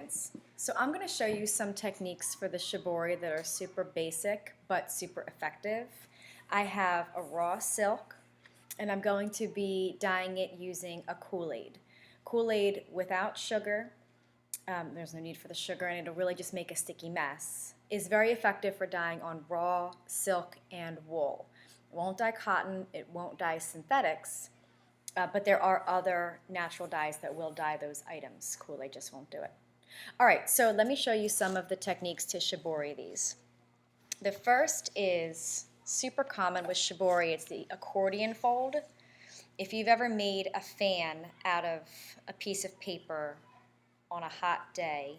students. So I'm going to show you some techniques for the shibori that are super basic but super effective. I have a raw silk and I'm going to be dyeing it using a Kool-Aid. Kool-Aid without sugar, there's no need for the sugar and it'll really just make a sticky mess, is very effective for dyeing on raw silk and wool. It won't dye cotton, it won't dye synthetics, but there are other natural dyes that will dye those items. Kool-Aid just won't do it. All right, so let me show you some of the techniques to shibori these. The first is super common with shibori. It's the accordion fold. If you've ever made a fan out of a piece of paper on a hot day,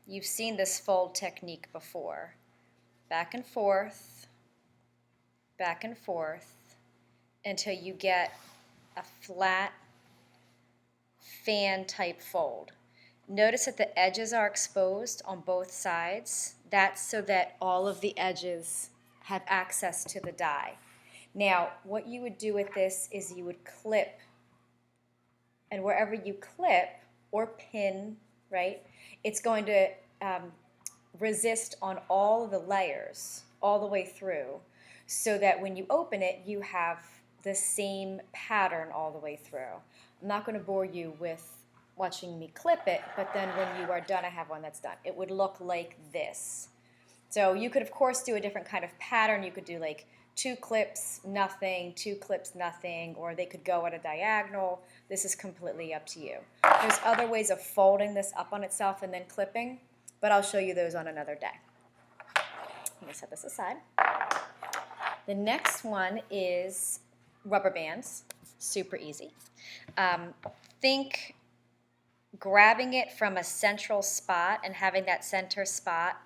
you've seen this fold technique before. Back and forth, until you get a flat fan type fold. Notice that the edges are exposed on both sides. That's so that all of the edges have access to the dye. Now, what you would do with this is you would clip, and wherever you clip or pin, right, it's going to resist on all of the layers all the way through, so that when you open it, you have the same pattern all the way through. I'm not going to bore you with watching me clip it, but then when you are done, I have one that's done. It would look like this. So you could, of course, do a different kind of pattern. You could do like 2 clips, nothing, 2 clips, nothing, or they could go at a diagonal. This is completely up to you. There's other ways of folding this up on itself and then clipping, but I'll show you those on another day. Let me set this aside. The next one is rubber bands. Super easy. Think grabbing it from a central spot and having that center spot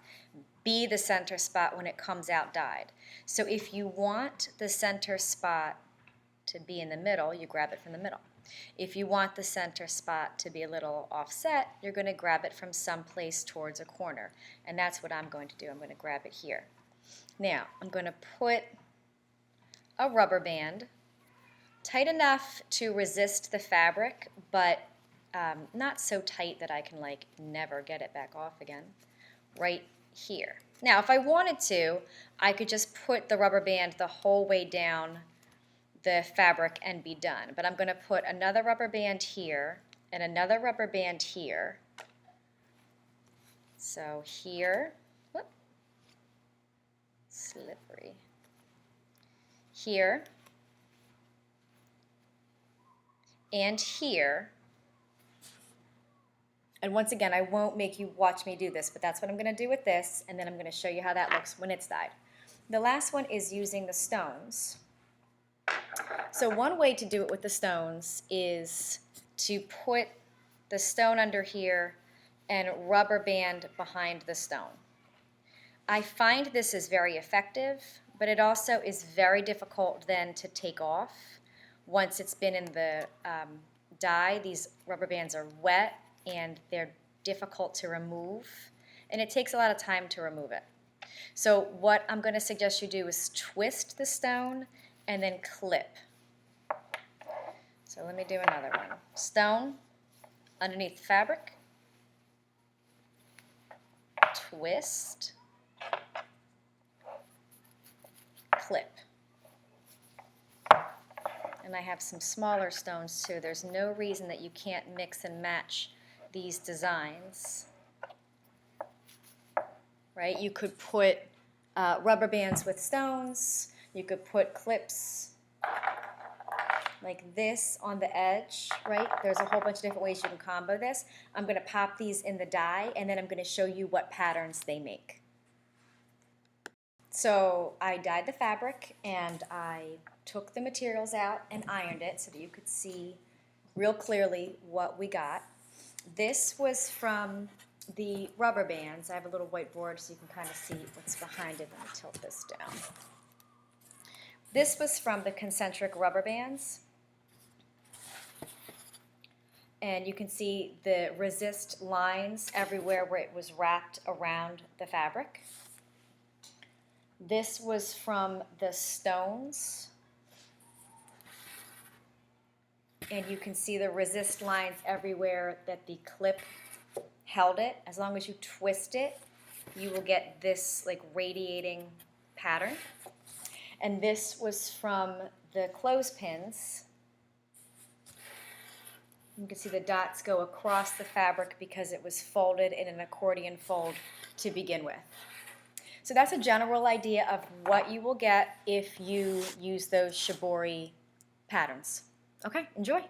be the center spot when it comes out dyed. So if you want the center spot to be in the middle, you grab it from the middle. If you want the center spot to be a little offset, you're going to grab it from someplace towards a corner. And that's what I'm going to do. I'm going to grab it here. Now, I'm going to put a rubber band tight enough to resist the fabric, but not so tight that I can like never get it back off again, right here. Now, if I wanted to, I could just put the rubber band the whole way down the fabric and be done. But I'm going to put another rubber band here and another rubber band here. So here, whoop, slippery. Here and here. And once again, I won't make you watch me do this, but that's what I'm going to do with this, and then I'm going to show you how that looks when it's dyed. The last one is using the stones. So one way to do it with the stones is to put the stone under here and rubber band behind the stone. I find this is very effective, but it also is very difficult then to take off. Once it's been in the dye, these rubber bands are wet and they're difficult to remove, and it takes a lot of time to remove it. So what I'm going to suggest you do is twist the stone and then clip. So let me do another one. Stone underneath the fabric, twist, clip. And I have some smaller stones too. There's no reason that you can't mix and match these designs, right? You could put rubber bands with stones. You could put clips like this on the edge, right? There's a whole bunch of different ways you can combo this. I'm going to pop these in the dye, and then I'm going to show you what patterns they make. So I dyed the fabric, and I took the materials out and ironed it so that you could see real clearly what we got. This was from the rubber bands. I have a little whiteboard so you can kind of see what's behind it. Let me tilt this down. This was from the concentric rubber bands. And you can see the resist lines everywhere where it was wrapped around the fabric. This was from the stones. And you can see the resist lines everywhere that the clip held it, as long as you twist it, you will get this like radiating pattern. And this was from the clothespins. You can see the dots go across the fabric because it was folded in an accordion fold to begin with. So that's a general idea of what you will get if you use those shibori patterns. Okay, enjoy.